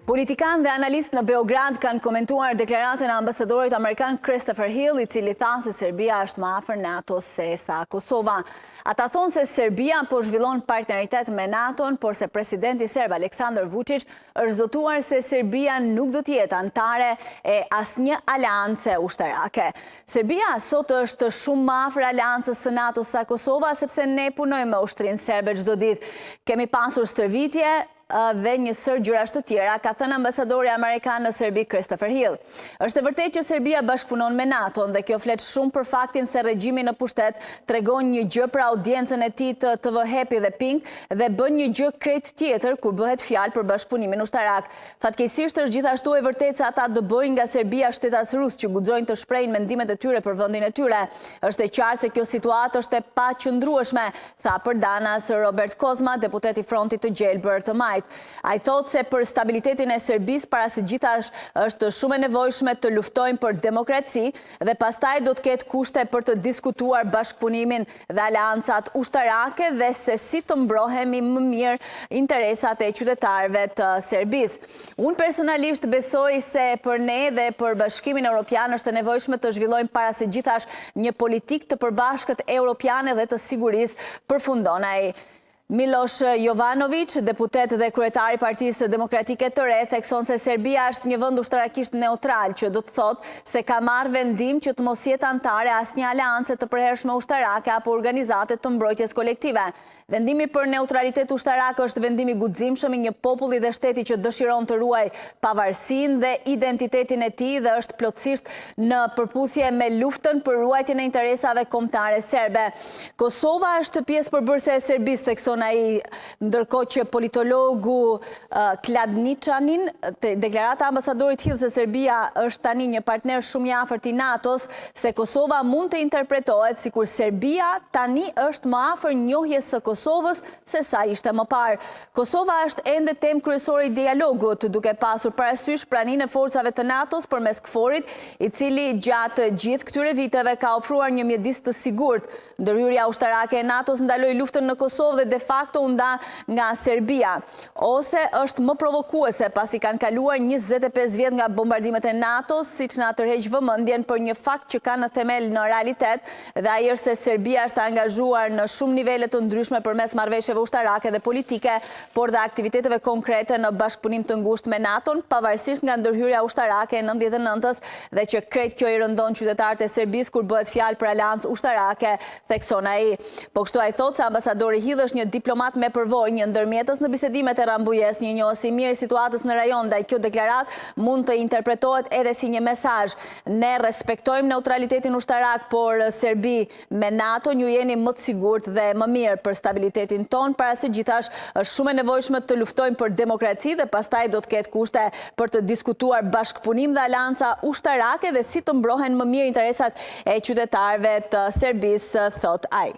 Politikan dhe analist në Beograd kanë komentuar deklaratën e ambasadorit Amerikan Christopher Hill, i cili tha se Serbia është më afër NATO se sa Kosova. Ata thonë se Serbia po zhvillon partneritet me NATO-n, por se presidenti serb Aleksandar Vučić është zotuar se Serbia nuk do të jetë anëtare e asnjë aleance ushtarake. Serbia sot është shumë më afër aleancës së NATO-s sa Kosova, sepse ne punojmë me ushtrinë serbe çdo ditë. Kemi pasur stërvitje dhe një sër gjërash të tjera, ka thënë ambasadori amerikan në Serbi Christopher Hill. Është e vërtetë që Serbia bashkëpunon me NATO-n dhe kjo flet shumë për faktin se regjimi në pushtet tregon një gjë për audiencën e tij të TV Happy dhe Pink dhe bën një gjë krejt tjetër kur bëhet fjalë për bashkëpunimin ushtarak. Fatkeqësisht është gjithashtu e vërtetë se ata dëbojnë nga Serbia shtetas rus që guxojnë të shprehin mendimet e tyre për vendin e tyre. Është e qartë se kjo situatë është e paqëndrueshme, tha për danas Robert Kozma, deputet i Frontit të Gjelbër të Majt. Ai thotë se për stabilitetin e Serbisë para së gjithash është shumë e nevojshme të luftojmë për demokraci dhe pastaj do të ketë kushte për të diskutuar bashkëpunimin dhe aleancat ushtarake dhe se si të mbrohemi më mirë interesat e qytetarëve të Serbisë. Unë personalisht besoj se për ne dhe për Bashkimin Evropian është e nevojshme të zhvillojmë para së gjithash një politikë të përbashkët europiane dhe të sigurisë, përfundon ai. Miloš Jovanović, deputet dhe kryetari i Partisë Demokratike të Re, thekson se Serbia është një vend ushtarakisht neutral, që do të thotë se ka marrë vendim që të mos jetë anëtare asnjë aleance të përhershme ushtarake apo organizate të mbrojtjes kolektive. Vendimi për neutralitet ushtarak është vendimi guximshëm i një populli dhe shteti që dëshiron të ruajë pavarësinë dhe identitetin e tij dhe është plotësisht në përputhje me luftën për ruajtjen e interesave kombëtare serbe. Kosova është pjesë përbërëse e Serbisë, thekson ai, ndërkohë që politologu Kladničanin, deklarata e ambasadorit Hill se Serbia është tani një partner shumë i afërt i NATO-s, se Kosova mund të interpretohet sikur Serbia tani është më afër njohjes së Kosovës se sa ishte më parë. Kosova është ende temë kryesore i dialogut, duke pasur parasysh praninë e forcave të NATO-s përmes KFOR-it, i cili gjatë gjithë këtyre viteve ka ofruar një mjedis të sigurt. Ndërhyrja ushtarake e NATO-s ndaloi luftën në Kosovë dhe de facto u nda nga Serbia, ose është më provokuese pasi kanë kaluar 25 vjet nga bombardimet e NATO-s, siç na tërheq vëmendjen për një fakt që ka në themel në realitet, dhe ai është se Serbia është angazhuar në shumë nivele të ndryshme përmes marrëveshjeve ushtarake dhe politike, por dhe aktiviteteve konkrete në bashkëpunim të ngushtë me NATO-n, pavarësisht nga ndërhyrja ushtarake e 99-s dhe që krejt kjo i rëndon qytetarët e Serbisë kur bëhet fjalë për aleancë ushtarake, thekson ai. Po kështu ai thotë se ambasadori Hill është një diplomat me përvojë, një ndërmjetës në bisedimet e Rambujes, një njohës i mirë i situatës në rajon, ndaj kjo deklarat mund të interpretohet edhe si një mesazh. Ne respektojmë neutralitetin ushtarak, por Serbi me NATO ju jeni më të sigurt dhe më mirë për stabilitetin ton, para së gjithash është shumë e nevojshme të luftojmë për demokraci dhe pastaj do të ketë kushte për të diskutuar bashkëpunim dhe aleanca ushtarake dhe si të mbrohen më mirë interesat e qytetarëve të Serbisë, thot ai.